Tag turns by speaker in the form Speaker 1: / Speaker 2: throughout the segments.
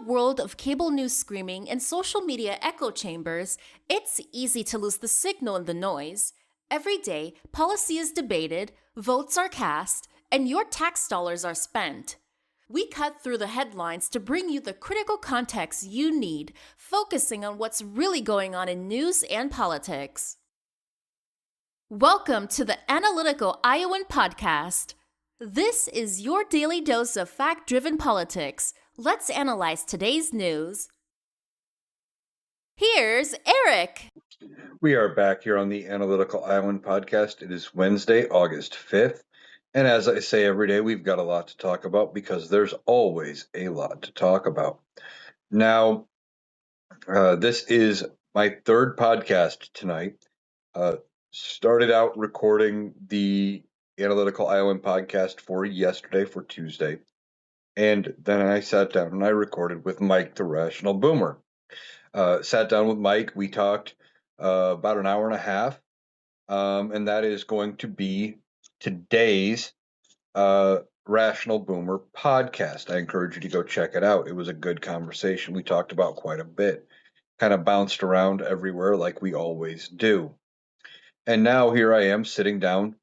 Speaker 1: world of cable news screaming and social media echo chambers, it's easy to lose the signal in the noise. Every day, policy is debated, votes are cast, and your tax dollars are spent. We cut through the headlines to bring you the critical context you need, focusing on what's really going on in news and politics. Welcome to the Analytical Iowan Podcast. This is your daily dose of fact-driven politics. Let's analyze today's news. Here's Eric.
Speaker 2: We are back here on the Analytical Iowan Podcast. It is Wednesday, August 5th. And as I say every day, we've got a lot to talk about because there's always a lot to talk about. Now, this is my third podcast tonight. Started out recording the Analytical Iowan Podcast for yesterday, for Tuesday. And then I sat down and I recorded with Mike, the Rational Boomer. Sat down with Mike. We talked about an hour and a half. And that is going to be today's Rational Boomer podcast. I encourage you to go check it out. It was a good conversation. We talked about quite a bit, kind of bounced around everywhere like we always do. And now here I am sitting down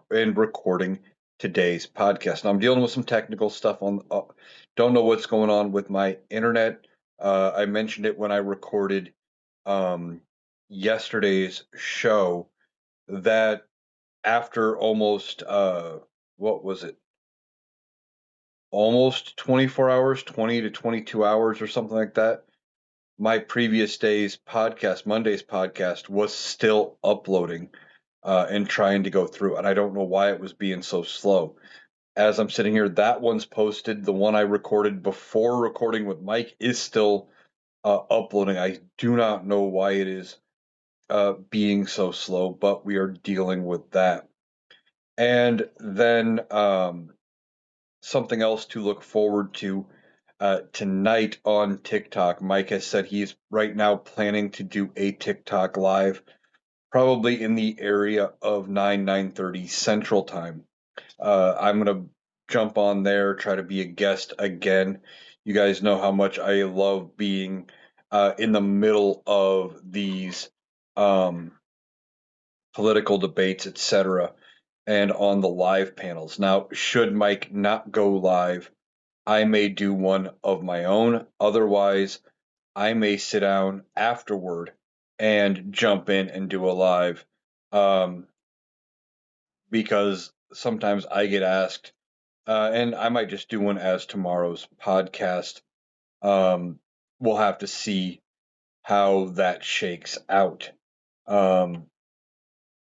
Speaker 2: and recording today's podcast. Now I'm dealing with some technical stuff don't know what's going on with my internet. I mentioned it when I recorded yesterday's show that after almost what was it? Almost 24 hours, 20 to 22 hours or something like that. My previous day's podcast, Monday's podcast, was still uploading and trying to go through. And I don't know why it was being so slow. As I'm sitting here, that one's posted. The one I recorded before recording with Mike is still uploading. I do not know why it is being so slow, but we are dealing with that. And then something else to look forward to tonight on TikTok. Mike has said he's right now planning to do a TikTok live, probably in the area of 9:30 Central Time. I'm going to jump on there, try to be a guest again. You guys know how much I love being in the middle of these political debates, etc., and on the live panels. Now, should Mike not go live, I may do one of my own. Otherwise, I may sit down afterward and jump in and do a live because sometimes I get asked, and I might just do one as tomorrow's podcast. We'll have to see how that shakes out.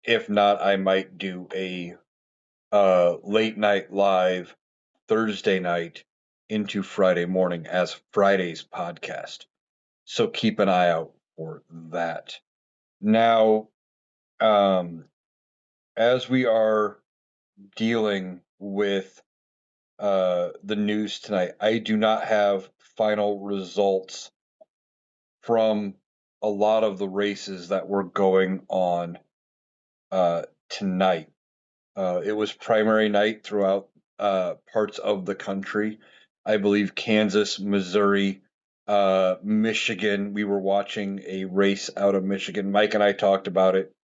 Speaker 2: If not, I might do a late night live Thursday night into Friday morning as Friday's podcast. So keep an eye out for that. Now, as we are dealing with the news tonight, I do not have final results from a lot of the races that were going on tonight. It was primary night throughout parts of the country. I believe Kansas, Missouri, Michigan. We were watching a race out of Michigan. Mike and I talked about it.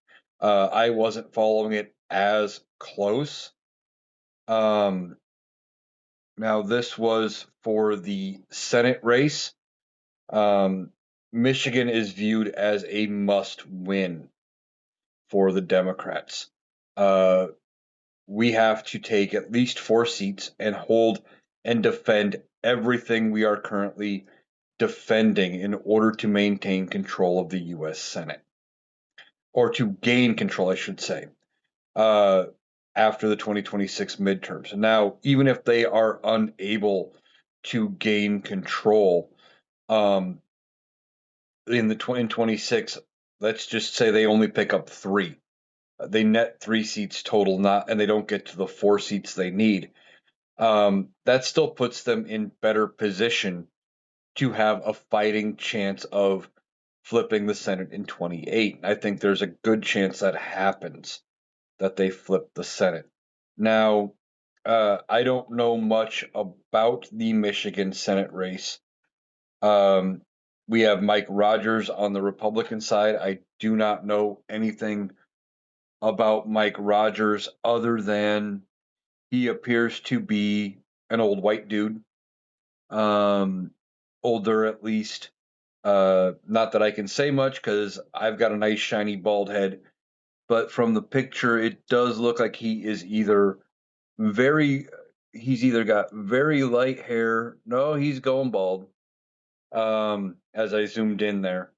Speaker 2: I wasn't following it as close. Now, this was for the Senate race. Michigan is viewed as a must win for the Democrats. We have to take at least 4 seats and hold and defend everything we are currently defending in order to maintain control of the U.S. Senate, or to gain control, I should say, after the 2026 midterms. Now, even if they are unable to gain control in 26, let's just say they only pick up 3. They net 3 seats total, and they don't get to the 4 seats they need. That still puts them in better position to have a fighting chance of flipping the Senate in 28. I think there's a good chance that happens, that they flip the Senate. Now, I don't know much about the Michigan Senate race. Um, we have Mike Rogers on the Republican side. I do not know anything about Mike Rogers other than he appears to be an old white dude, um, older at least. Not that I can say much because I've got a nice shiny bald head, but from the picture, it does look like very, he's either got very light hair. No, he's going bald. As I zoomed in there.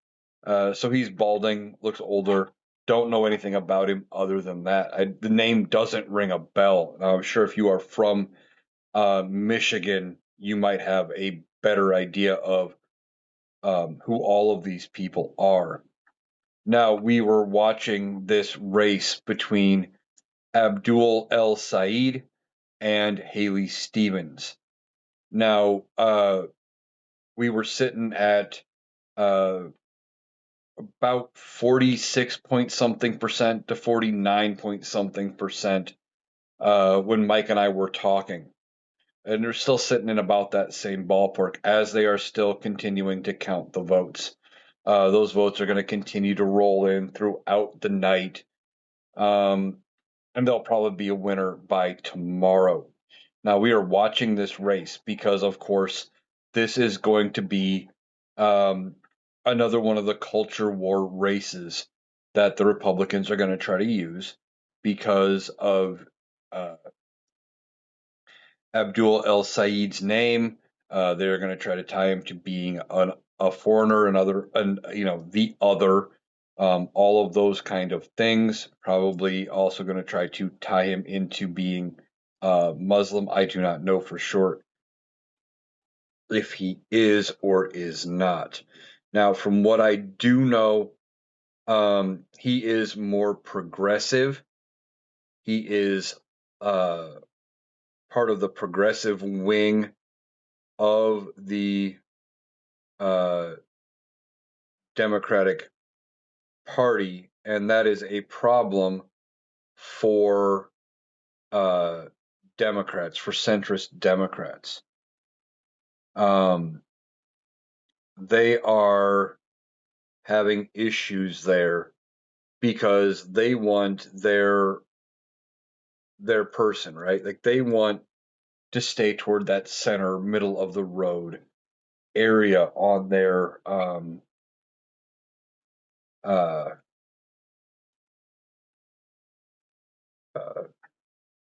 Speaker 2: So he's balding, looks older. Don't know anything about him other than that. The name doesn't ring a bell. Now, I'm sure if you are from Michigan, you might have a better idea of who all of these people are. Now, we were watching this race between Abdul El Said and Haley Stevens. Now, we were sitting at uh, about 46 point something percent to 49 point something percent when Mike and I were talking. And they're still sitting in about that same ballpark as they are still continuing to count the votes. Those votes are going to continue to roll in throughout the night. Um, and there'll probably be a winner by tomorrow. Now, we are watching this race because, of course, this is going to be um, another one of the culture war races that the Republicans are going to try to use because of uh, Abdul El Said's name. They're going to try to tie him to being a foreigner, the other, all of those kind of things. Probably also going to try to tie him into being Muslim. I do not know for sure if he is or is not. Now, from what I do know, he is more progressive. He is uh, part of the progressive wing of the uh, Democratic Party, and that is a problem for uh, Democrats, for centrist Democrats. Um, they are having issues there because they want their person, right? Like they want to stay toward that center, middle of the road area on their uh, uh,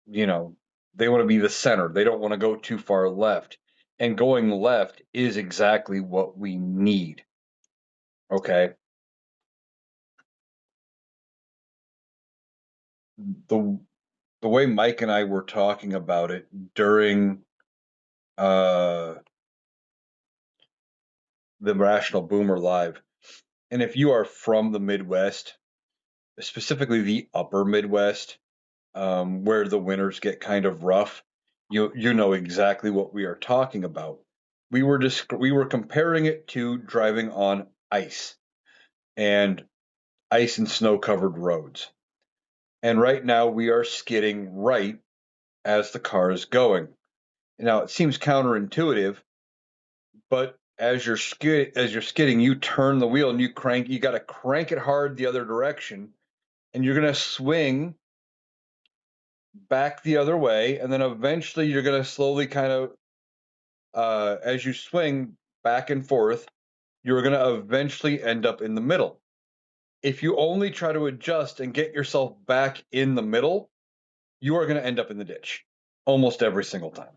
Speaker 2: you know, they want to be the center. They don't want to go too far left. And going left is exactly what we need. Okay. The the way Mike and I were talking about it during uh the Rational Boomer Live, and if you are from the Midwest, specifically the upper Midwest, where the winters get kind of rough, you know exactly what we are talking about. We were comparing it to driving on and ice and snow covered roads. And right now we are skidding right as the car is going. Now it seems counterintuitive, but as you're skidding, you turn the wheel and you got to crank it hard the other direction, and you're going to swing back the other way, and then eventually you're going to slowly kind of as you swing back and forth, you're going to eventually end up in the middle. If you only try to adjust and get yourself back in the middle, you are going to end up in the ditch almost every single time.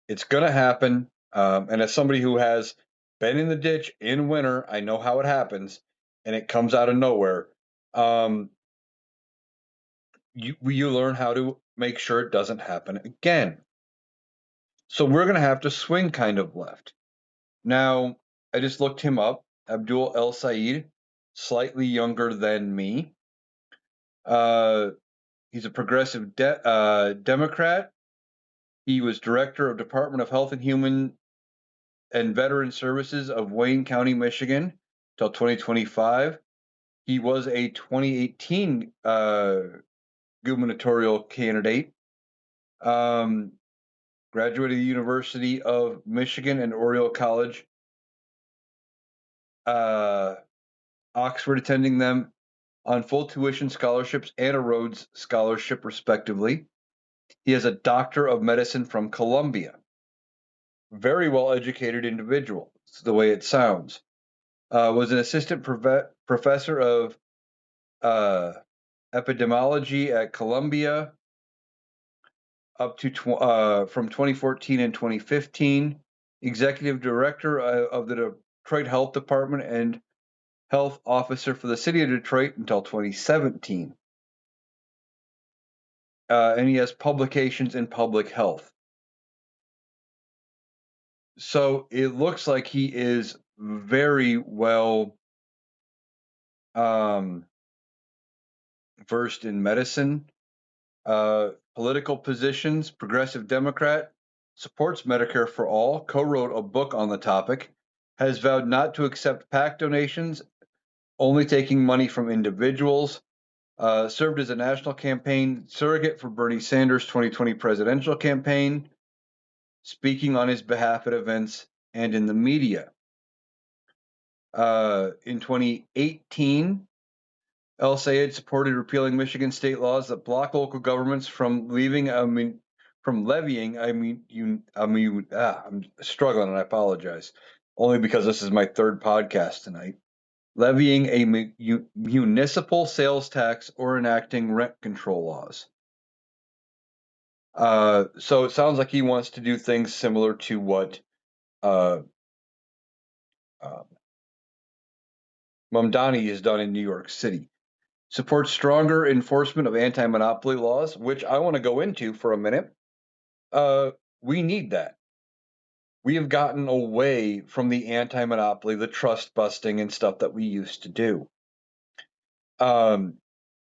Speaker 2: It's going to happen. And as somebody who has been in the ditch in winter, I know how it happens, and it comes out of nowhere. Um, you learn how to make sure it doesn't happen again. So we're going to have to swing kind of left. Now, I just looked him up. Abdul El Said, slightly younger than me. Uh, he's a progressive Democrat. He was director of Department of Health and Human and Veteran Services of Wayne County, Michigan, till 2025. He was a 2018 gubernatorial candidate. Um, Graduated the University of Michigan and Oriel College uh, Oxford attending them on full tuition scholarships and a Rhodes Scholarship, respectively. He has a Doctor of Medicine from Columbia. Very well educated individual, it's the way it sounds. Was an assistant professor of uh, epidemiology at Columbia up to from 2014 and 2015. Executive director of the Detroit Health Department and health officer for the city of Detroit until 2017. And he has publications in public health. So it looks like he is very well um, versed in medicine, political positions, progressive Democrat, supports Medicare for all, co wrote a book on the topic, has vowed not to accept PAC donations, only taking money from individuals, served as a national campaign surrogate for Bernie Sanders' 2020 presidential campaign, speaking on his behalf at events and in the media. In 2018, El Sayed supported repealing Michigan state laws that block local governments from levying. I'm struggling, and I apologize. Only because this is my third podcast tonight. Levying a municipal sales tax or enacting rent control laws. So it sounds like he wants to do things similar to what uh, uh, Mamdani has done in New York City. Supports stronger enforcement of anti-monopoly laws, which I want to go into for a minute. We need that. We have gotten away from the anti-monopoly, the trust busting and stuff that we used to do. Um,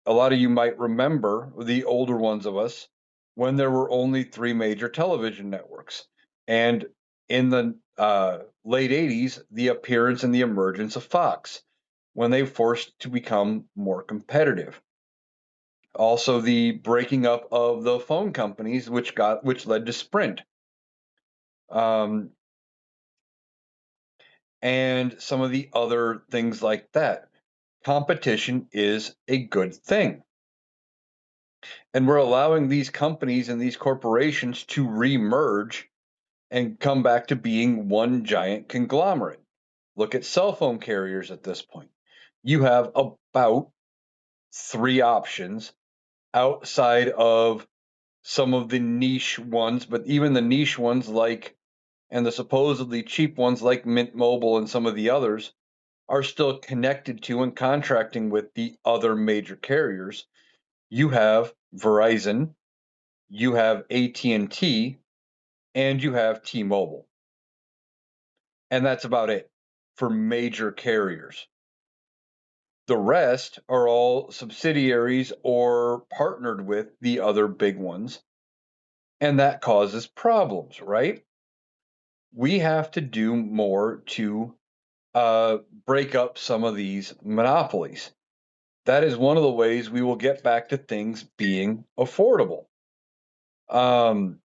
Speaker 2: a lot of you might remember, the older ones of us, when there were only three major television networks. And in the late 80s, the appearance and the emergence of Fox, when they forced to become more competitive. Also, the breaking up of the phone companies, which led to Sprint, um, and some of the other things like that. Competition is a good thing, and we're allowing these companies and these corporations to remerge and come back to being one giant conglomerate. Look at cell phone carriers at this point. You have about three options outside of some of the niche ones, but even the niche ones and the supposedly cheap ones like Mint Mobile and some of the others are still connected to and contracting with the other major carriers. You have Verizon, you have AT&T, and you have T-Mobile. And that's about it for major carriers. The rest are all subsidiaries or partnered with the other big ones, and that causes problems, right? We have to do more to break up some of these monopolies. That is one of the ways we will get back to things being affordable. Um,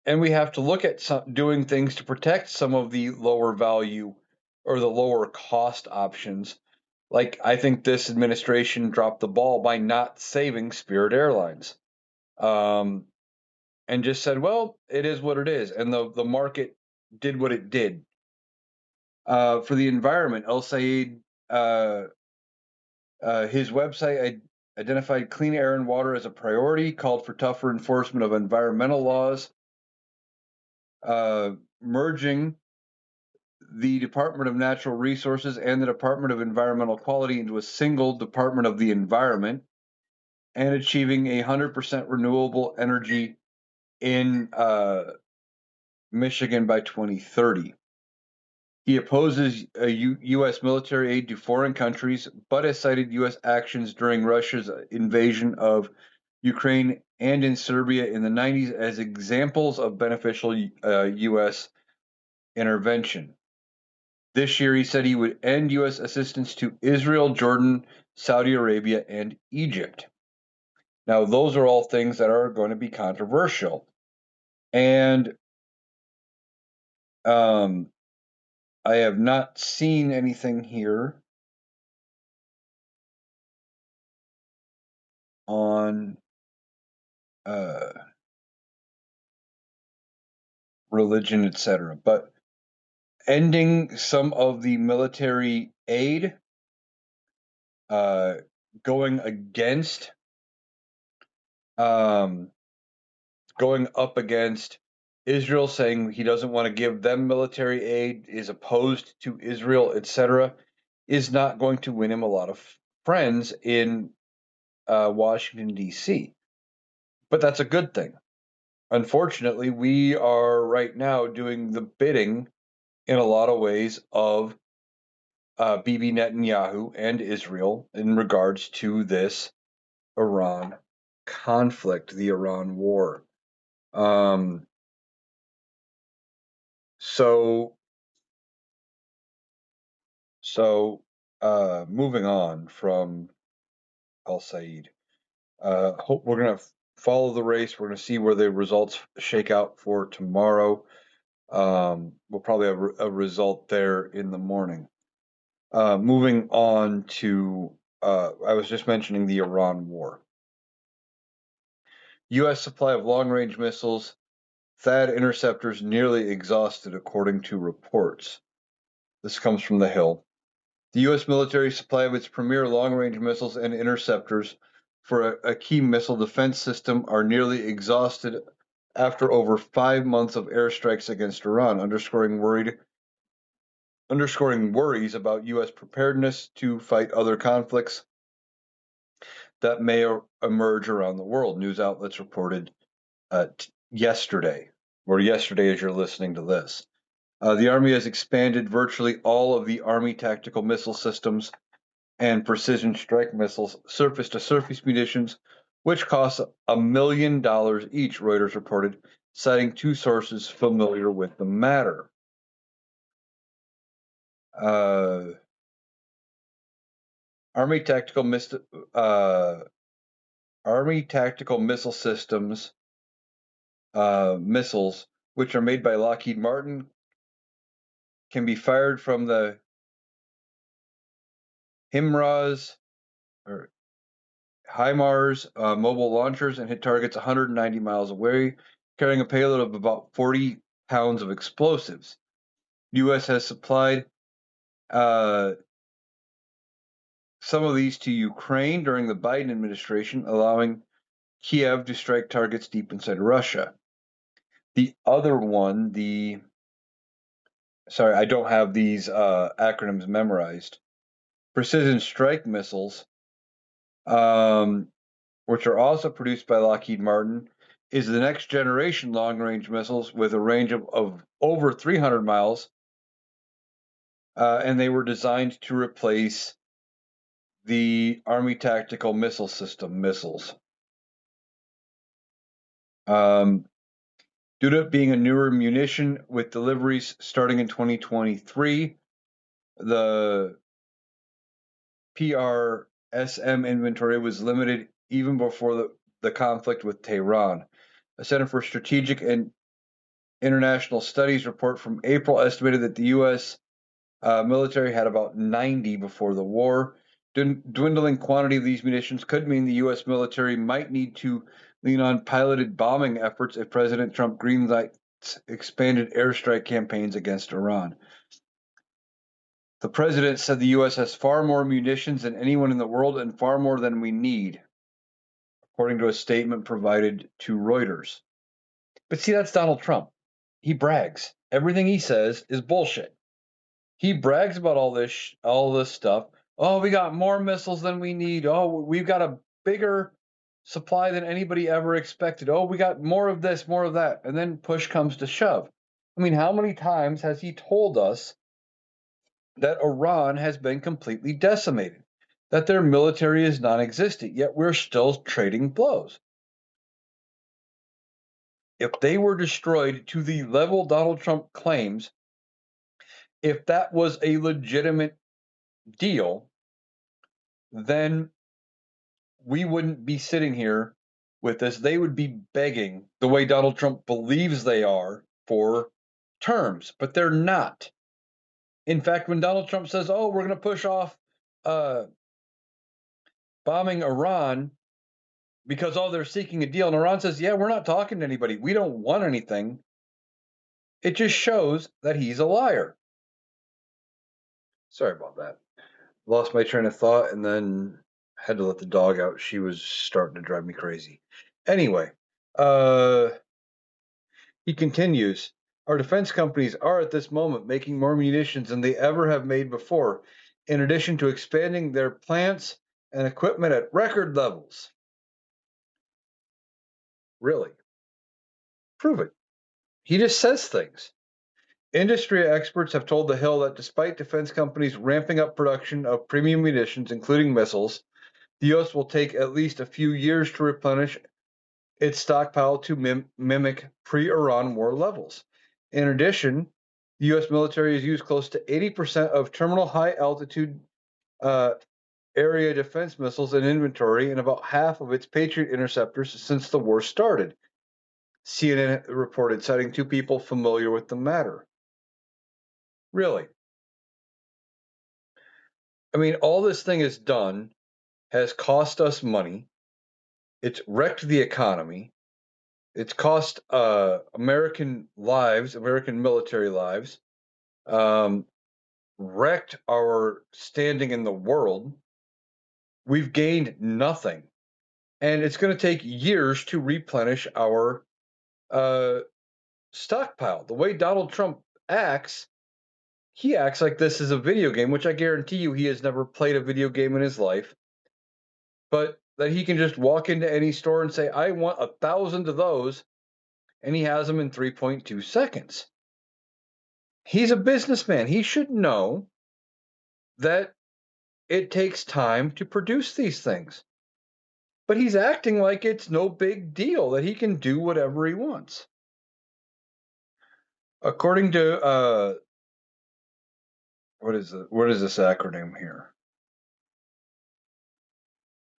Speaker 2: and we have to look at doing things to protect some of the lower value or the lower cost options. Like, I think this administration dropped the ball by not saving Spirit Airlines, um, and just said, well, it is what it is. And the market did what it did. For the environment, El Sayed, uh, his website identified clean air and water as a priority, called for tougher enforcement of environmental laws, merging the Department of Natural Resources and the Department of Environmental Quality into a single Department of the Environment, and achieving 100% renewable energy in Michigan by 2030. He opposes U.S. military aid to foreign countries, but has cited U.S. actions during Russia's invasion of Ukraine and in Serbia in the 90s as examples of beneficial U.S. intervention. This year, he said he would end U.S. assistance to Israel, Jordan, Saudi Arabia, and Egypt. Now, those are all things that are going to be controversial. And um, I have not seen anything here on uh, religion, etc. But ending some of the military aid, uh, going against, um, going up against Israel, saying he doesn't want to give them military aid, is opposed to Israel, etc., is not going to win him a lot of friends in Washington, D.C. But that's a good thing. Unfortunately, we are right now doing the bidding in a lot of ways of Bibi Netanyahu and Israel in regards to this Iran conflict, the Iran war. Um, so, moving on from Al Said, hope we're going to follow the race. We're going to see where the results shake out for tomorrow. We'll probably have a result there in the morning. Moving on to, I was just mentioning the Iran war. U.S. supply of long-range missiles, THAAD interceptors nearly exhausted, according to reports. This comes from The Hill. The U.S. military supply of its premier long-range missiles and interceptors for a key missile defense system are nearly exhausted after over 5 months of airstrikes against Iran, underscoring worries about U.S. preparedness to fight other conflicts that may emerge around the world. News outlets reported yesterday, or yesterday as you're listening to this. The Army has expanded virtually all of the Army tactical missile systems and precision strike missiles, surface to surface munitions, which cost $1 million each, Reuters reported, citing two sources familiar with the matter. Army tactical missile systems, missiles, which are made by Lockheed Martin, can be fired from the HIMARS or HIMARS mobile launchers and hit targets 190 miles away, carrying a payload of about 40 pounds of explosives. The U.S. has supplied some of these to Ukraine during the Biden administration, allowing Kiev to strike targets deep inside Russia. The other one, sorry, I don't have these acronyms memorized. Precision strike missiles, which are also produced by Lockheed Martin, is the next generation long-range missiles with a range of over 300 miles, and they were designed to replace the Army Tactical Missile System missiles. Due to it being a newer munition with deliveries starting in 2023, the PRSM inventory was limited even before the conflict with Tehran. A Center for Strategic and International Studies report from April estimated that the U.S. Military had about 90 before the war. Dwindling quantity of these munitions could mean the U.S. military might need to lean on piloted bombing efforts if President Trump greenlights expanded airstrike campaigns against Iran. The president said the U.S. has far more munitions than anyone in the world and far more than we need, according to a statement provided to Reuters. But see, that's Donald Trump. He brags. Everything he says is bullshit. He brags about all this stuff. Oh, we got more missiles than we need. Oh, we've got a bigger supply than anybody ever expected. Oh, we got more of this, more of that. And then push comes to shove. I mean, how many times has he told us that Iran has been completely decimated, that their military is non-existent, yet we're still trading blows? If they were destroyed to the level Donald Trump claims, if that was a legitimate deal, then we wouldn't be sitting here with this. They would be begging, the way Donald Trump believes they are, for terms, but they're not. In fact, when Donald Trump says, "Oh, we're going to push off uh, bombing Iran because they're seeking a deal," and Iran says, "Yeah, we're not talking to anybody. We don't want anything," it just shows that he's a liar. Sorry about that. Lost my train of thought and then had to let the dog out. She was starting to drive me crazy. Anyway, uh, he continues. Our defense companies are at this moment making more munitions than they ever have made before, in addition to expanding their plants and equipment at record levels. Really? Prove it. He just says things. Industry experts have told The Hill that despite defense companies ramping up production of premium munitions, including missiles, the U.S. will take at least a few years to replenish its stockpile to mimic pre Iran war levels. In addition, the U.S. military has used close to 80% of terminal high altitude uh, area defense missiles in inventory and about half of its Patriot interceptors since the war started, CNN reported, citing two people familiar with the matter. Really? I mean, all this thing has done has cost us money. It's wrecked the economy. It's cost American lives, American military lives, um, wrecked our standing in the world. We've gained nothing. And it's going to take years to replenish our uh, stockpile. The way Donald Trump acts, he acts like this is a video game, which I guarantee you he has never played a video game in his life. But that he can just walk into any store and say, "I want 1,000 of those," and he has them in 3.2 seconds. He's a businessman. He should know that it takes time to produce these things. But he's acting like it's no big deal, that he can do whatever he wants. According to what is this acronym here?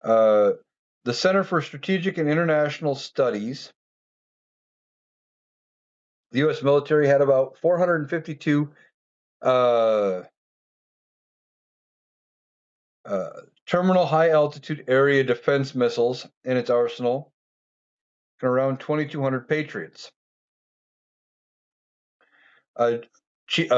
Speaker 2: Uh, the Center for Strategic and International Studies, the U.S. military had about 452 uh, uh, terminal high altitude area defense missiles in its arsenal, and around 2,200 Patriots. Uh, Chief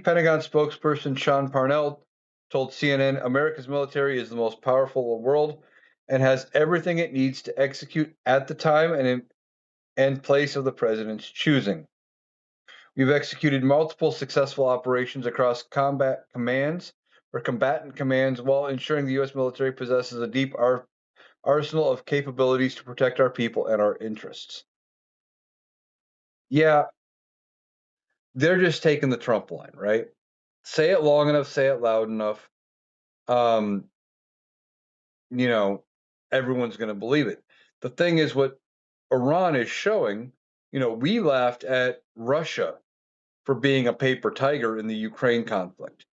Speaker 2: Pentagon spokesperson Sean Parnell told CNN America's military is the most powerful in the world and has everything it needs to execute at the time and place of the president's choosing. We've executed multiple successful operations across combat commands or combatant commands while ensuring the U.S. military possesses a deep arsenal of capabilities to protect our people and our interests. Yeah, they're just taking the Trump line, right? Say it long enough, say it loud enough. Um, you know, everyone's going to believe it. The thing is, what Iran is showing, we laughed at Russia for being a paper tiger in the Ukraine conflict.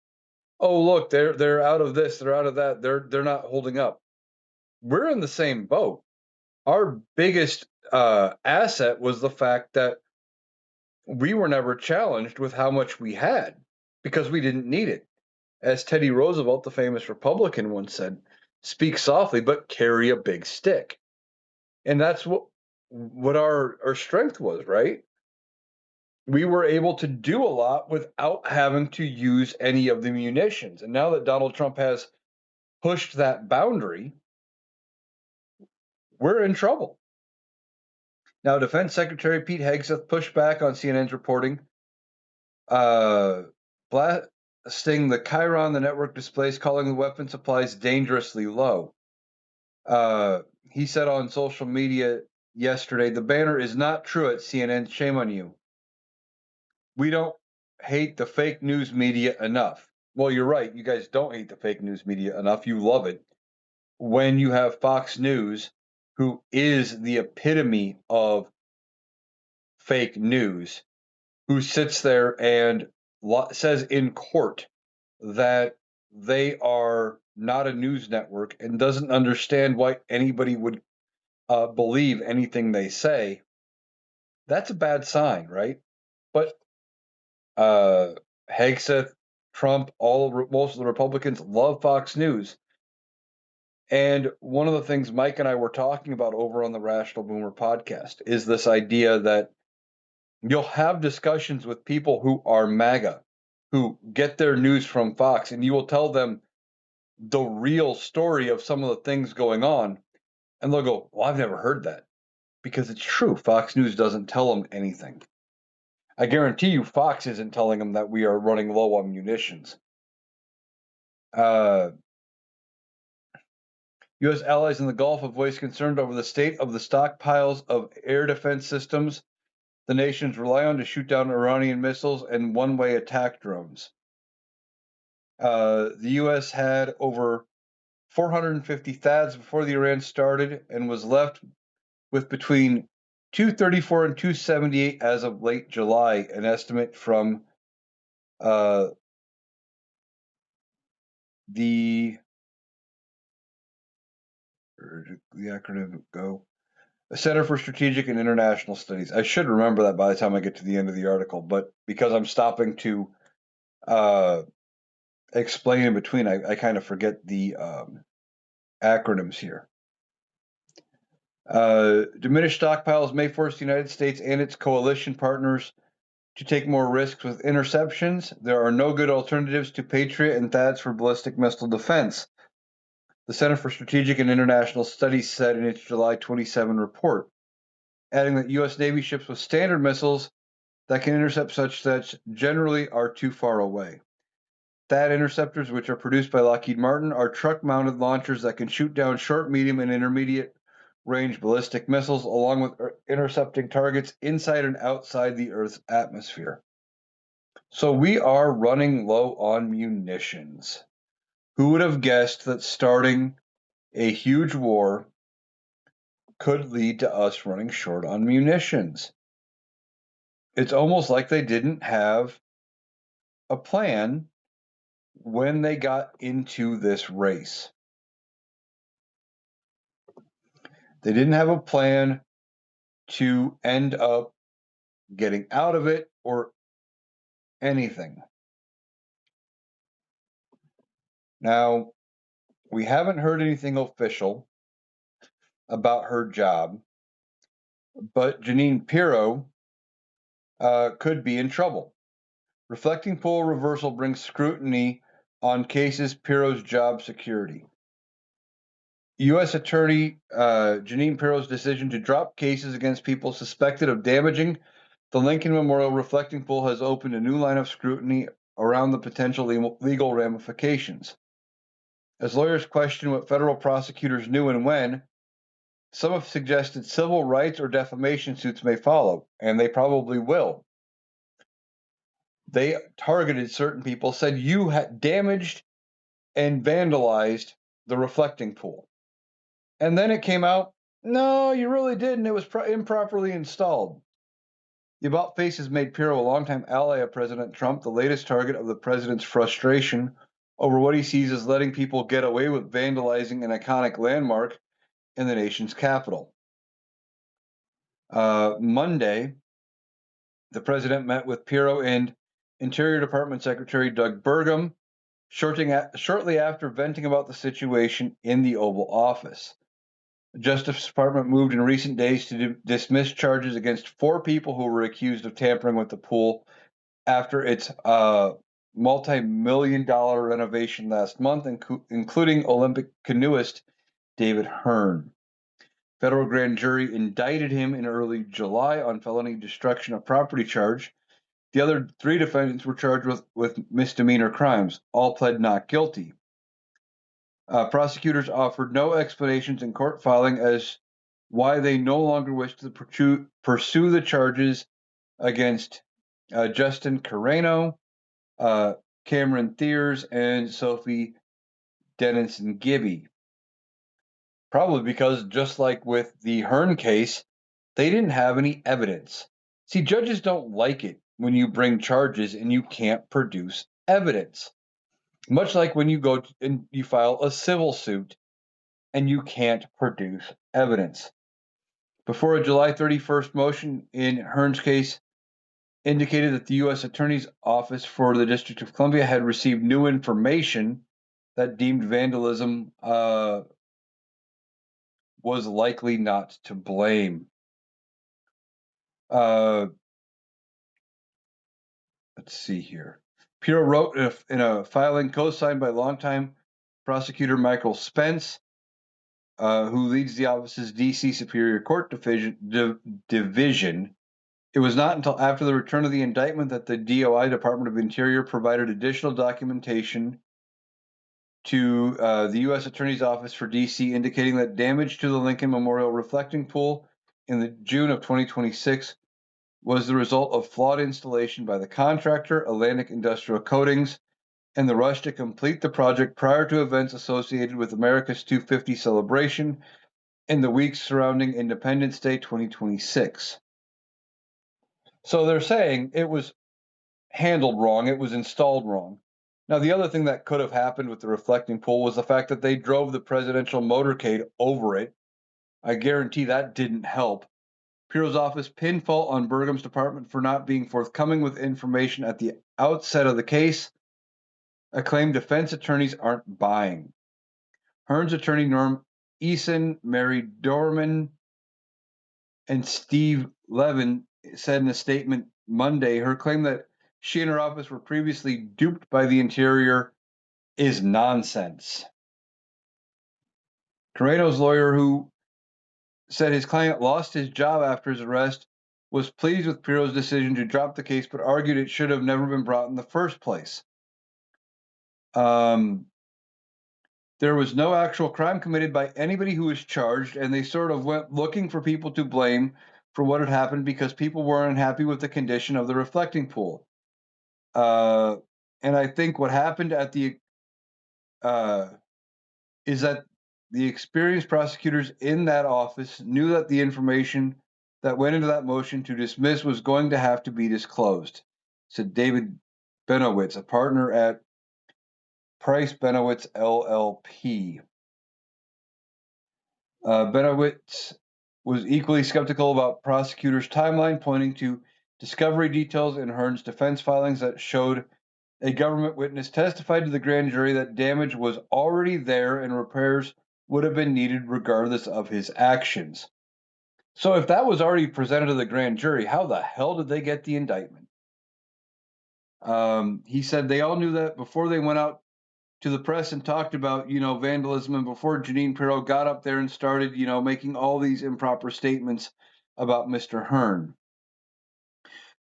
Speaker 2: Oh, look, they're out of this, they're out of that, they're not holding up. We're in the same boat. Our biggest asset was the fact that we were never challenged with how much we had because we didn't need it. As Teddy Roosevelt, the famous Republican, once said, "Speak softly, but carry a big stick." And that's what our strength was, right? We were able to do a lot without having to use any of the munitions. And now that Donald Trump has pushed that boundary, we're in trouble. Now, Defense Secretary Pete Hegseth pushed back on CNN's reporting, uh, blasting the Chiron the network displays, calling the weapon supplies dangerously low. He said on social media yesterday, "The banner is not true at CNN. Shame on you. We don't hate the fake news media enough." Well, you're right. You guys don't hate the fake news media enough. You love it. When you have Fox News, who is the epitome of fake news, who sits there and says in court that they are not a news network and doesn't understand why anybody would believe anything they say, that's a bad sign, right? But uh, Hegseth Trump, most of the Republicans love Fox News. And one of the things Mike and I were talking about over on the Rational Boomer podcast is this idea that you'll have discussions with people who are MAGA, who get their news from Fox, and you will tell them the real story of some of the things going on, and they'll go, "Well, I've never heard that," because it's true. Fox News doesn't tell them anything. I guarantee you, Fox isn't telling them that we are running low on munitions. U.S. allies in the Gulf have voiced concern over the state of the stockpiles of air defense systems the nations rely on to shoot down Iranian missiles and one-way attack drones. The U.S. had over 450 THAADs before the Iran started and was left with between 234 and 278 as of late July, an estimate from the acronym go Center for Strategic and International Studies. I should remember that by the time I get to the end of the article, but because I'm stopping to explain in between, I kind of forget the acronyms here. Diminished stockpiles may force the United States and its coalition partners to take more risks with interceptions. There are no good alternatives to Patriot and THAADs for ballistic missile defense, the Center for Strategic and International Studies said in its July 27 report, adding that U.S. Navy ships with standard missiles that can intercept such threats generally are too far away. THAAD interceptors, which are produced by Lockheed Martin, are truck-mounted launchers that can shoot down short, medium, and intermediate range ballistic missiles, along with intercepting targets inside and outside the Earth's atmosphere. So we are running low on munitions. Who would have guessed that starting a huge war could lead to us running short on munitions? It's almost like they didn't have a plan when they got into this race. They didn't have a plan to end up getting out of it or anything. Now, we haven't heard anything official about her job, but Jeanine Pirro could be in trouble. Reflecting pool reversal brings scrutiny on cases Pirro's job security. U.S. Attorney Jeanine Pirro's decision to drop cases against people suspected of damaging the Lincoln Memorial Reflecting Pool has opened a new line of scrutiny around the potential legal ramifications. As lawyers question what federal prosecutors knew and when, some have suggested civil rights or defamation suits may follow, and they probably will. They targeted certain people, said you had damaged and vandalized the reflecting pool. And then it came out, no, you really didn't. It was improperly installed. The about face has made Pirro a longtime ally of President Trump, the latest target of the president's frustration over what he sees as letting people get away with vandalizing an iconic landmark in the nation's capital. Monday, the president met with Pirro and Interior Department Secretary Doug Burgum, shortly after venting about the situation in the Oval Office. The Justice Department moved in recent days to dismiss charges against 4 people who were accused of tampering with the pool after its multi-million-dollar renovation last month, including Olympic canoeist David Hearn. Federal grand jury indicted him in early July on felony destruction of property charge. The other 3 defendants were charged with misdemeanor crimes. All pled not guilty. Prosecutors offered no explanations in court filing as why they no longer wish to pursue the charges against Justin Carreno, Cameron Thiers, and Sophie Denison Gibby. Probably because, just like with the Hearn case, they didn't have any evidence. See, judges don't like it when you bring charges and you can't produce evidence. Much like when you go and you file a civil suit and you can't produce evidence. Before a July 31st motion in Hearn's case, indicated that the U.S. Attorney's Office for the District of Columbia had received new information that deemed vandalism was likely not to blame. Let's see here. Puro wrote in a filing co-signed by longtime prosecutor Michael Spence, who leads the office's D.C. Superior Court division. It was not until after the return of the indictment that the DOI, Department of Interior, provided additional documentation to the U.S. Attorney's Office for D.C., indicating that damage to the Lincoln Memorial reflecting pool in the June of 2026 was the result of flawed installation by the contractor, Atlantic Industrial Coatings, and the rush to complete the project prior to events associated with America's 250 celebration in the weeks surrounding Independence Day 2026. So they're saying it was handled wrong, it was installed wrong. Now, the other thing that could have happened with the reflecting pool was the fact that they drove the presidential motorcade over it. I guarantee that didn't help. Piro's office pinned fault on Burgum's department for not being forthcoming with information at the outset of the case, a claim defense attorneys aren't buying. Hearn's attorney Norm Eason, Mary Dorman, and Steve Levin said in a statement Monday her claim that she and her office were previously duped by the Interior is nonsense. Carreno's lawyer, who said his client lost his job after his arrest, was pleased with Piro's decision to drop the case, but argued it should have never been brought in the first place. There was no actual crime committed by anybody who was charged, and they sort of went looking for people to blame for what had happened because people were unhappy with the condition of the reflecting pool. And I think what happened at the is that the experienced prosecutors in that office knew that the information that went into that motion to dismiss was going to have to be disclosed, said David Benowitz, a partner at Price Benowitz LLP. Benowitz was equally skeptical about prosecutors' timeline, pointing to discovery details in Hearn's defense filings that showed a government witness testified to the grand jury that damage was already there and repairs would have been needed regardless of his actions. So if that was already presented to the grand jury, how the hell did they get the indictment? He said they all knew that before they went out to the press and talked about, vandalism, and before Jeanine Pirro got up there and started, making all these improper statements about Mr. Hearn.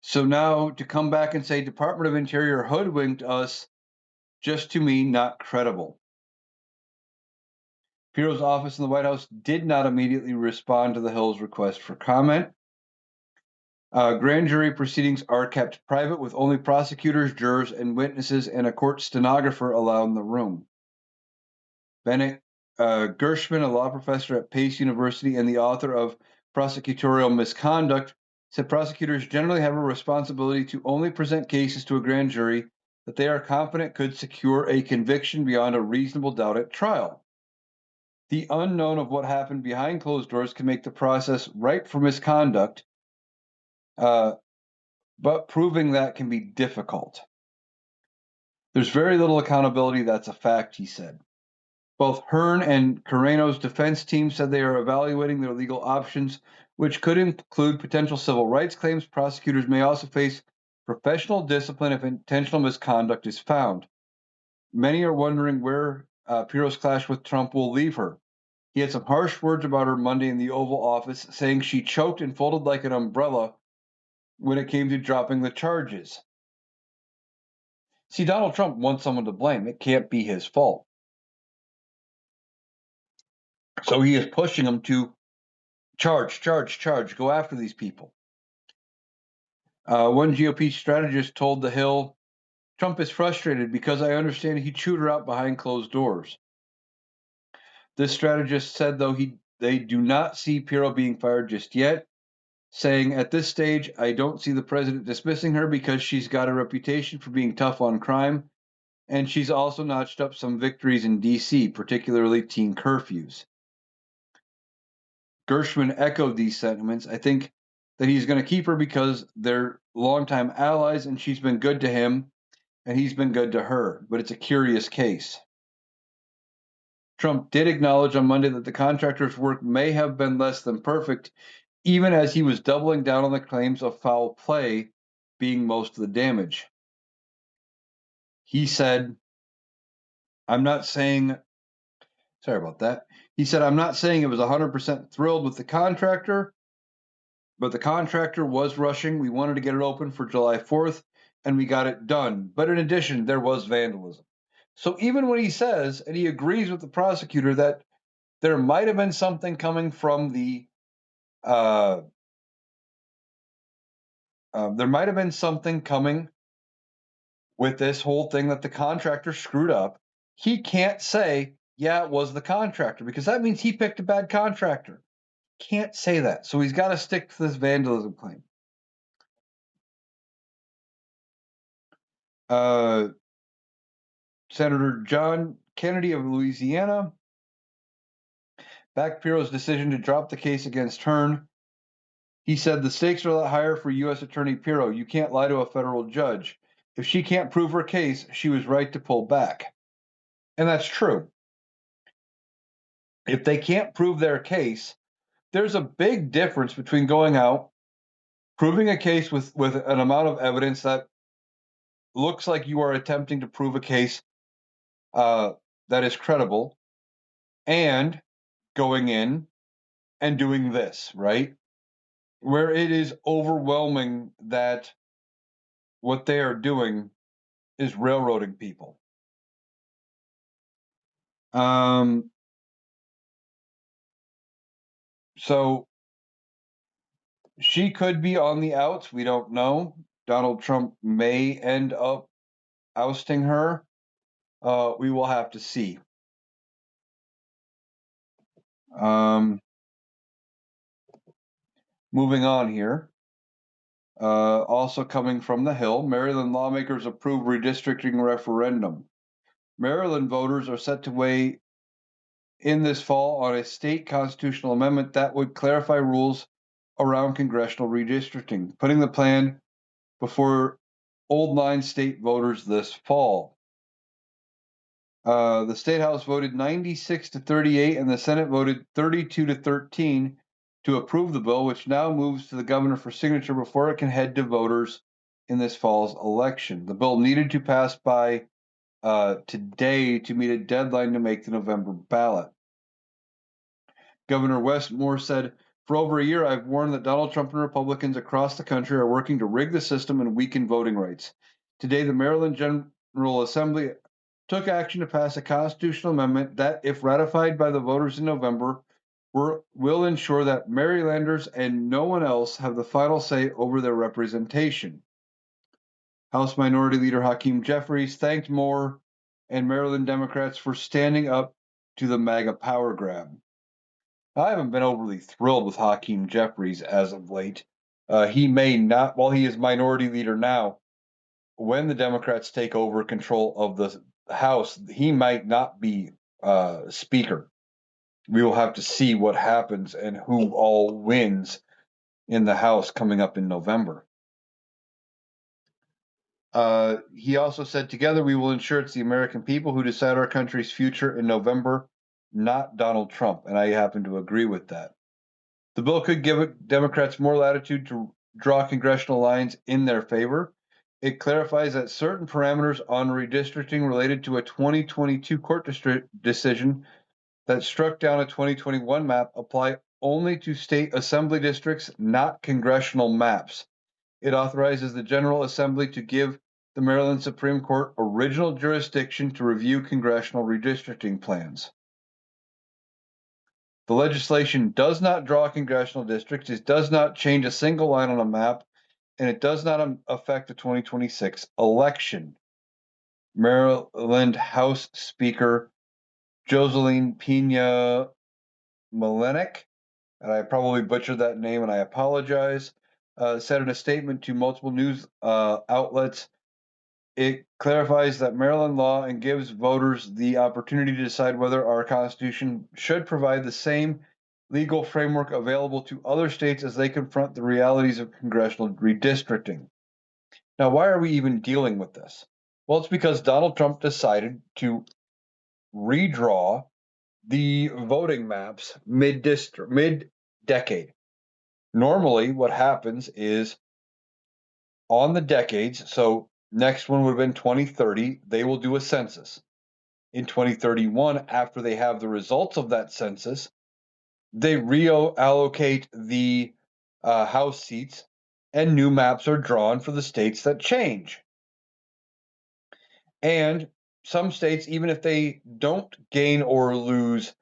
Speaker 2: So now to come back and say Department of Interior hoodwinked us, just to me, not credible. Pirro's office in the White House did not immediately respond to the Hill's request for comment. Grand jury proceedings are kept private with only prosecutors, jurors, and witnesses and a court stenographer allowed in the room. Bennett Gershman, a law professor at Pace University and the author of Prosecutorial Misconduct, said prosecutors generally have a responsibility to only present cases to a grand jury that they are confident could secure a conviction beyond a reasonable doubt at trial. The unknown of what happened behind closed doors can make the process ripe for misconduct, but proving that can be difficult. There's very little accountability, that's a fact, he said. Both Hearn and Carreno's defense team said they are evaluating their legal options, which could include potential civil rights claims. Prosecutors may also face professional discipline if intentional misconduct is found. Many are wondering where Pirro's clash with Trump will leave her. He had some harsh words about her Monday in the Oval Office, saying she choked and folded like an umbrella when it came to dropping the charges. See, Donald Trump wants someone to blame. It can't be his fault. So he is pushing them to charge, go after these people. One GOP strategist told The Hill, Trump is frustrated because I understand he chewed her out behind closed doors. This strategist said, though, they do not see Pirro being fired just yet, saying, at this stage, I don't see the president dismissing her because she's got a reputation for being tough on crime, and she's also notched up some victories in D.C., particularly teen curfews. Gershman echoed these sentiments. I think that he's going to keep her because they're longtime allies, and she's been good to him, and he's been good to her. But it's a curious case. Trump did acknowledge on Monday that the contractor's work may have been less than perfect, even as he was doubling down on the claims of foul play being most of the damage. He said, I'm not saying, sorry about that. He said, I'm not saying it was 100% thrilled with the contractor, but the contractor was rushing. We wanted to get it open for July 4th, and we got it done. But in addition, there was vandalism. So even when he says, and he agrees with the prosecutor, that there might have been something coming from uh, there might have been something coming with this whole thing that the contractor screwed up. He can't say, yeah, it was the contractor, because that means he picked a bad contractor. Can't say that. So he's got to stick to this vandalism claim. Uh, Senator John Kennedy of Louisiana backed Piro's decision to drop the case against Hearn. He said the stakes are a lot higher for U.S. Attorney Piro. You can't lie to a federal judge. If she can't prove her case, she was right to pull back. And that's true. If they can't prove their case, there's a big difference between going out, proving a case with an amount of evidence that looks like you are attempting to prove a case that is credible, and going in and doing this, right? Where it is overwhelming that what they are doing is railroading people. So she could be on the outs. We don't know. Donald Trump may end up ousting her. We will have to see. Moving on here. Also coming from the Hill, Maryland lawmakers approve redistricting referendum. Maryland voters are set to weigh in this fall on a state constitutional amendment that would clarify rules around congressional redistricting, putting the plan before old line state voters this fall. The State House voted 96 to 38, and the Senate voted 32 to 13 to approve the bill, which now moves to the governor for signature before it can head to voters in this fall's election. The bill needed to pass by today to meet a deadline to make the November ballot. Governor Westmore said, for over a year, I've warned that Donald Trump and Republicans across the country are working to rig the system and weaken voting rights. Today, the Maryland General Assembly took action to pass a constitutional amendment that, if ratified by the voters in November, will ensure that Marylanders and no one else have the final say over their representation. House Minority Leader Hakeem Jeffries thanked Moore and Maryland Democrats for standing up to the MAGA power grab. I haven't been overly thrilled with Hakeem Jeffries as of late. He may not, while he is minority leader now, when the Democrats take over control of the House, he might not be Speaker. We will have to see what happens and who all wins in the House coming up in November. He also said, together we will ensure it's the American people who decide our country's future in November, not Donald Trump. And I happen to agree with that. The bill could give Democrats more latitude to draw congressional lines in their favor. It clarifies that certain parameters on redistricting related to a 2022 court decision that struck down a 2021 map apply only to state assembly districts, not congressional maps. It authorizes the General Assembly to give the Maryland Supreme Court original jurisdiction to review congressional redistricting plans. The legislation does not draw congressional districts, it does not change a single line on a map, and it does not affect the 2026 election. Maryland House Speaker Joseline Pena Melenik, and I probably butchered that name and I apologize, said in a statement to multiple news outlets, it clarifies that Maryland law and gives voters the opportunity to decide whether our Constitution should provide the same legal framework available to other states as they confront the realities of congressional redistricting. Now, why are we even dealing with this? Well, it's because Donald Trump decided to redraw the voting maps mid decade. Normally, what happens is on the decades, so next one would have been 2030, they will do a census. In 2031, after they have the results of that census, they reallocate the House seats and new maps are drawn for the states that change. And some states, even if they don't gain or lose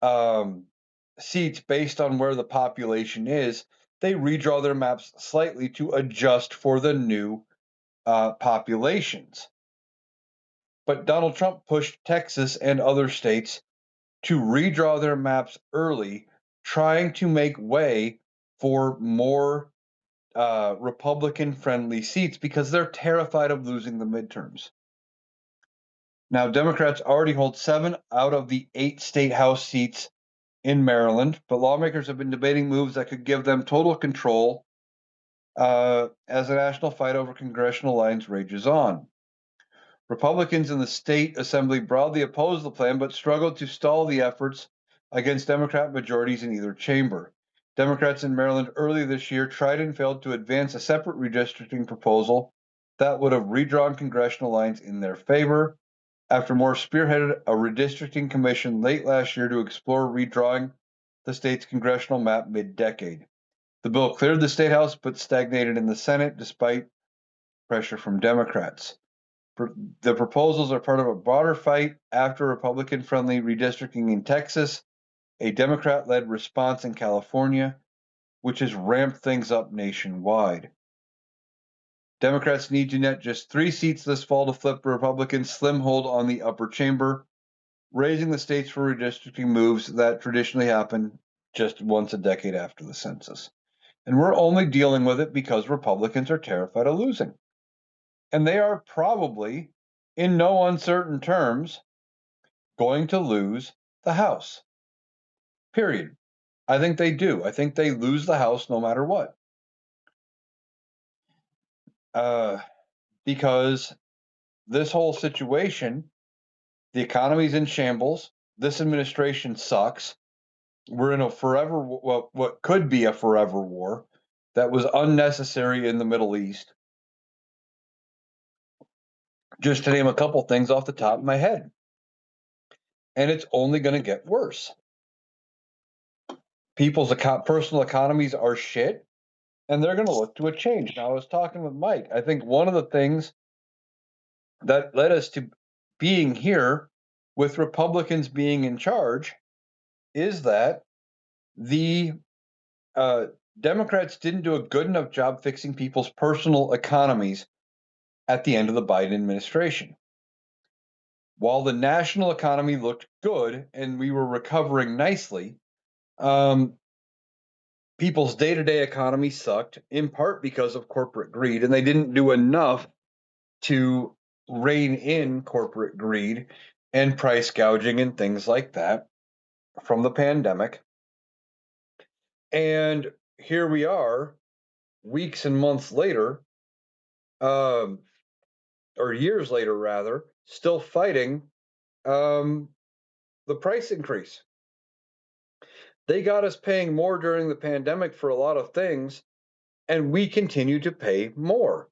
Speaker 2: um, seats based on where the population is, they redraw their maps slightly to adjust for the new populations. But Donald Trump pushed Texas and other states to redraw their maps early, trying to make way for more Republican friendly seats because they're terrified of losing the midterms. Now, Democrats already hold 7 out of the 8 state House seats in Maryland, but lawmakers have been debating moves that could give them total control as the national fight over congressional lines rages on. Republicans in the state assembly broadly opposed the plan, but struggled to stall the efforts against Democrat majorities in either chamber. Democrats in Maryland earlier this year tried and failed to advance a separate redistricting proposal that would have redrawn congressional lines in their favor. After Moore spearheaded a redistricting commission late last year to explore redrawing the state's congressional map mid-decade. The bill cleared the state house but stagnated in the Senate despite pressure from Democrats. The proposals are part of a broader fight after Republican-friendly redistricting in Texas, a Democrat-led response in California, which has ramped things up nationwide. Democrats need to net just 3 seats this fall to flip Republicans' slim hold on the upper chamber, raising the stakes for redistricting moves that traditionally happen just once a decade after the census. And we're only dealing with it because Republicans are terrified of losing. And they are probably, in no uncertain terms, going to lose the House. Period. I think they do. I think they lose the House no matter what. Uh, because this whole situation, the economy's in shambles. This administration sucks. We're in a forever, what could be a forever war that was unnecessary in the Middle East. Just to name a couple things off the top of my head. And it's only going to get worse. People's personal economies are shit, and they're going to look to a change. Now, I was talking with Mike. I think one of the things that led us to being here with Republicans being in charge is that the uh, Democrats didn't do a good enough job fixing people's personal economies at the end of the Biden administration. While the national economy looked good and we were recovering nicely, um, people's day to day economy sucked, in part because of corporate greed, and they didn't do enough to rein in corporate greed and price gouging and things like that from the pandemic. And here we are, weeks and months later, um, or years later, rather, still fighting um, the price increase. They got us paying more during the pandemic for a lot of things, and we continue to pay more.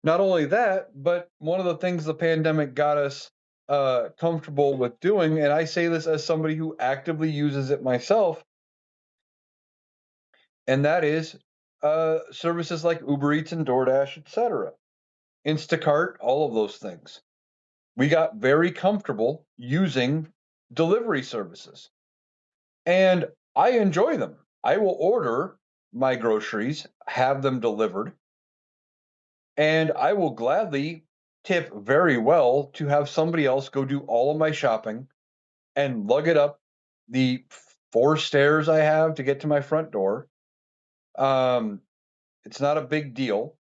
Speaker 2: Not only that, but one of the things the pandemic got us comfortable with doing, and I say this as somebody who actively uses it myself, and that is services like Uber Eats and DoorDash, etc., Instacart, all of those things. We got very comfortable using delivery services, and I enjoy them. I will order my groceries, have them delivered, and I will gladly tip very well to have somebody else go do all of my shopping and lug it up the 4 stairs I have to get to my front door. Um, it's not a big deal.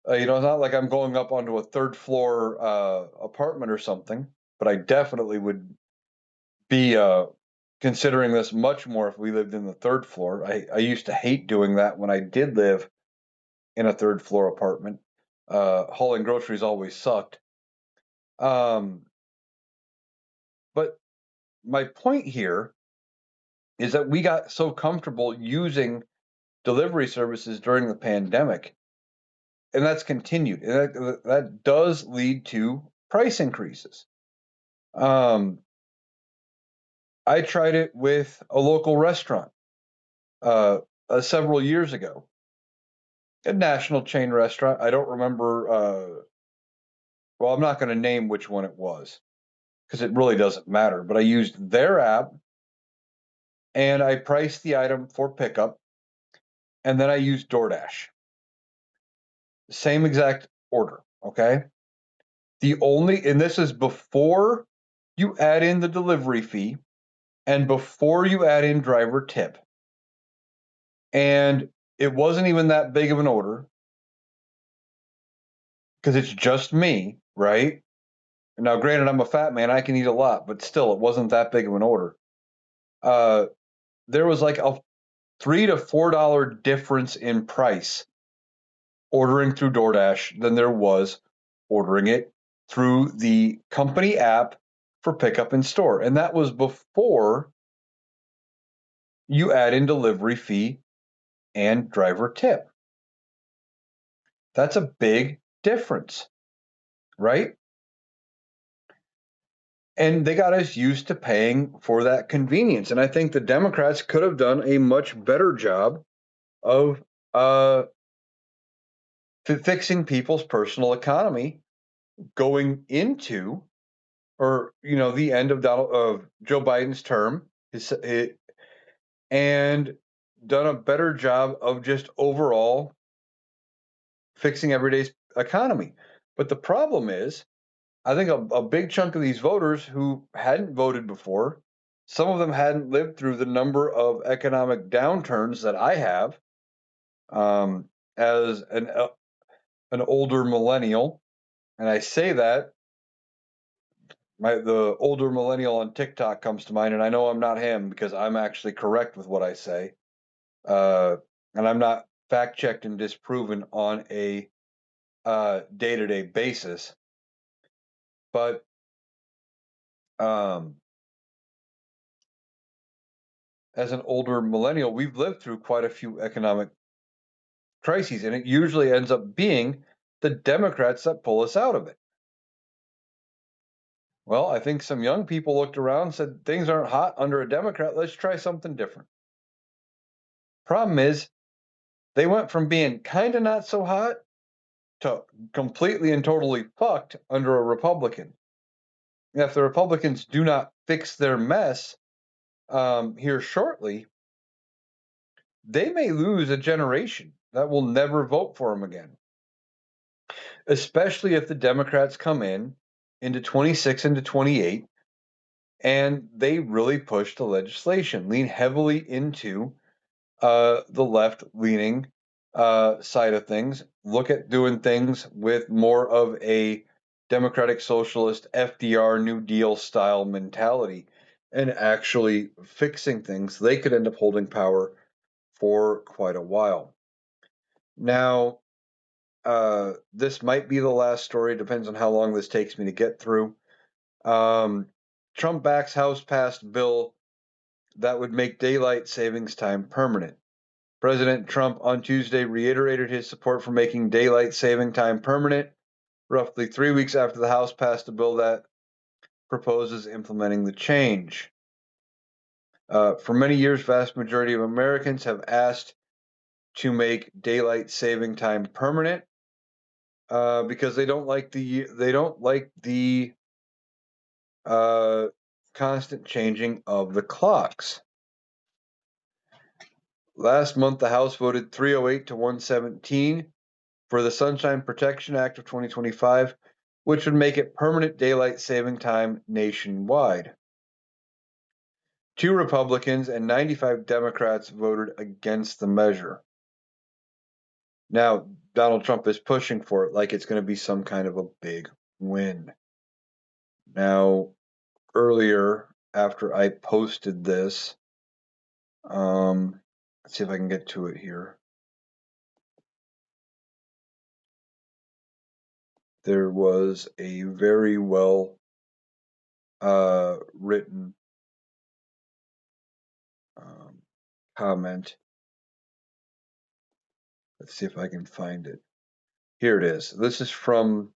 Speaker 2: It's not like I'm going up onto a third floor apartment or something, but I definitely would be considering this much more if we lived in the third floor. I used to hate doing that when I did live in a third floor apartment. hauling groceries always sucked. Um, but my point here is that we got so comfortable using delivery services during the pandemic, and that's continued. And that does lead to price increases. Um, I tried it with a local restaurant uh, several years ago, a national chain restaurant. I don't remember. Well, I'm not going to name which one it was because it really doesn't matter. But I used their app and I priced the item for pickup, and then I used DoorDash. Same exact order. Okay. And this is before you add in the delivery fee and before you add in driver tip. And it wasn't even that big of an order because it's just me, right? Now, granted, I'm a fat man, I can eat a lot, but still, it wasn't that big of an order. Uh, there was like a $3 to $4 difference in price ordering through DoorDash than there was ordering it through the company app for pickup in store. And that was before you add in delivery fee and driver tip. That's a big difference, right? And they got us used to paying for that convenience. And I think the Democrats could have done a much better job of uh, fixing people's personal economy going into, or the end of Joe Biden's term, and done a better job of just overall fixing everyday's economy. But the problem is, I think a big chunk of these voters who hadn't voted before, some of them hadn't lived through the number of economic downturns that I have, as an older millennial. And I say that the older millennial on TikTok comes to mind, and I know I'm not him because I'm actually correct with what I say, uh, and I'm not fact checked and disproven on a day to day basis. But um, as an older millennial, we've lived through quite a few economic crises, and it usually ends up being the Democrats that pull us out of it. Well, I think some young people looked around and said, things aren't hot under a Democrat. Let's try something different. Problem is, they went from being kind of not so hot to completely and totally fucked under a Republican. And if the Republicans do not fix their mess here shortly, they may lose a generation that will never vote for them again, especially if the Democrats come in into 26 into 28 and they really push the legislation, lean heavily into the left leaning side of things, look at doing things with more of a democratic socialist FDR New Deal style mentality and actually fixing things, they could end up holding power for quite a while. Now, this might be the last story, depends on how long this takes me to get through. Trump backs House passed bill that would make daylight savings time permanent. President Trump on Tuesday reiterated his support for making daylight saving time permanent, roughly 3 weeks after the House passed a bill that proposes implementing the change. For many years, vast majority of Americans have asked to make daylight saving time permanent because they don't like the constant changing of the clocks. Last month, the House voted 308 to 117 for the Sunshine Protection Act of 2025, which would make it permanent daylight saving time nationwide. 2 Republicans and 95 Democrats voted against the measure. Now, Donald Trump is pushing for it like it's going to be some kind of a big win. Now, earlier, after I posted this, let's see if I can get to it here. there was a very well written um, comment. Let's see if I can find it. Here it is. This is from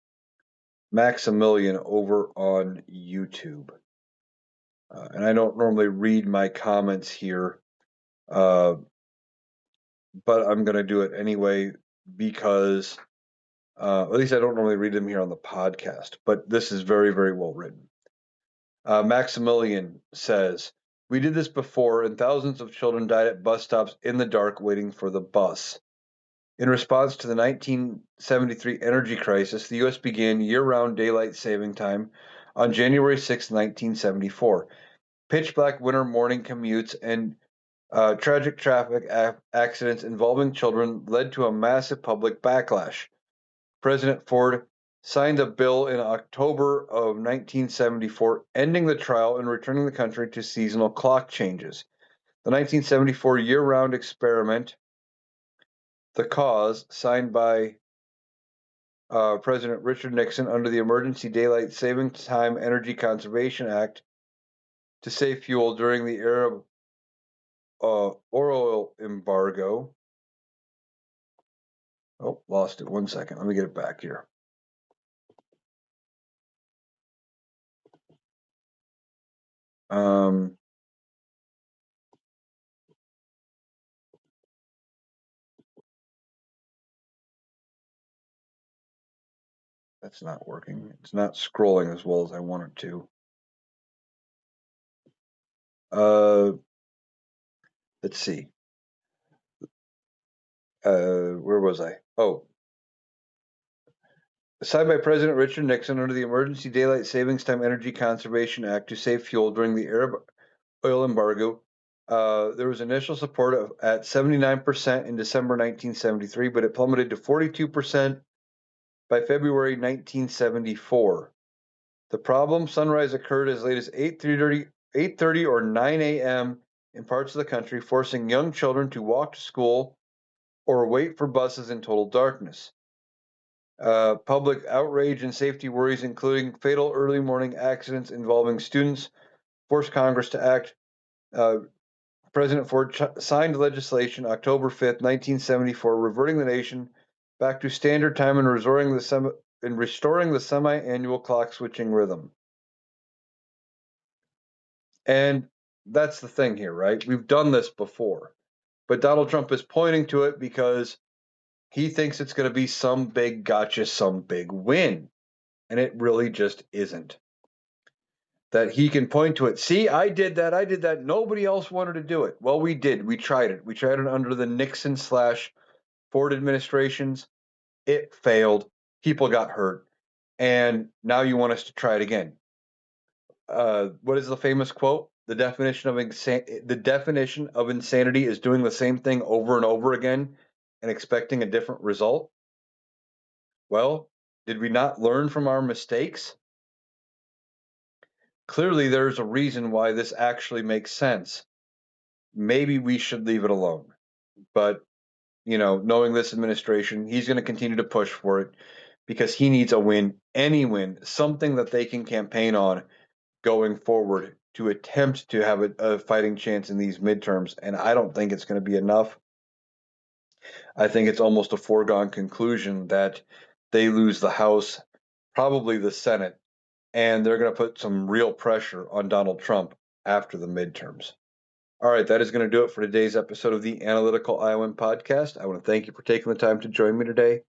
Speaker 2: Maximilian over on YouTube. And I don't normally read my comments here, uh, but I'm going to do it anyway because at least I don't normally read them here on the podcast, but this is very, very well written. Maximilian says, "We did this before, and thousands of children died at bus stops in the dark waiting for the bus. In response to the 1973 energy crisis, the U.S. began year-round daylight saving time on January 6, 1974. Pitch black winter morning commutes and tragic traffic accidents involving children led to a massive public backlash. President Ford signed a bill in October of 1974 ending the trial and returning the country to seasonal clock changes. The 1974 year-round experiment, The Cause, signed by President Richard Nixon under the Emergency Daylight Saving Time Energy Conservation Act to save fuel during the Arab oil embargo. Oh, lost it. 1 second. Let me get it back here. Um, that's not working. It's not scrolling as well as I want it to. Let's see. Where was I? Oh, signed by President Richard Nixon under the Emergency Daylight Savings Time Energy Conservation Act to save fuel during the Arab oil embargo. There was initial support at 79% in December 1973, but it plummeted to 42% by February 1974. The problem, sunrise occurred as late as 8:30 or 9 a.m. in parts of the country, forcing young children to walk to school or wait for buses in total darkness. Public outrage and safety worries, including fatal early morning accidents involving students, forced Congress to act. President Ford signed legislation October 5th, 1974, reverting the nation back to standard time and restoring the semi-annual clock switching rhythm. And that's the thing here, right? We've done this before, but Donald Trump is pointing to it because he thinks it's going to be some big gotcha, some big win. And it really just isn't. That he can point to it. See, I did that. I did that. Nobody else wanted to do it. Well, we did. We tried it. We tried it under the Nixon / Ford administrations. It failed. People got hurt. And now you want us to try it again. What is the famous quote? The definition of insanity is doing the same thing over and over again and expecting a different result. Well, did we not learn from our mistakes? Clearly, there's a reason why this actually makes sense. Maybe we should leave it alone. But, knowing this administration, he's going to continue to push for it because he needs a win, any win, something that they can campaign on going forward to attempt to have a fighting chance in these midterms. And I don't think it's going to be enough. I think it's almost a foregone conclusion that they lose the House, probably the Senate, and they're going to put some real pressure on Donald Trump after the midterms. All right, that is going to do it for today's episode of the Analytical Iowan Podcast. I want to thank you for taking the time to join me today.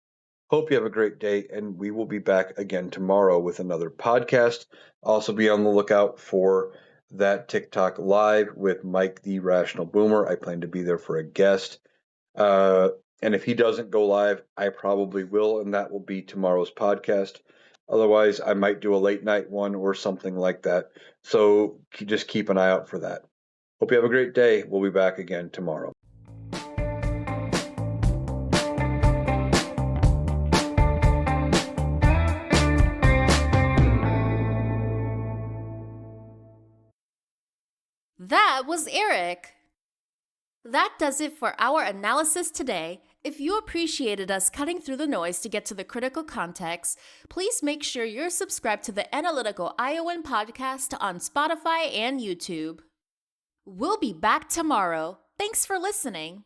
Speaker 2: Hope you have a great day, and we will be back again tomorrow with another podcast. Also, be on the lookout for that TikTok live with Mike the Rational Boomer. I plan to be there for a guest. And if he doesn't go live, I probably will, and that will be tomorrow's podcast. Otherwise, I might do a late night one or something like that. So just keep an eye out for that. Hope you have a great day. We'll be back again tomorrow.
Speaker 1: That was Eric. That does it for our analysis today. If you appreciated us cutting through the noise to get to the critical context, please make sure you're subscribed to the Analytical Iowan podcast on Spotify and YouTube. We'll be back tomorrow. Thanks for listening.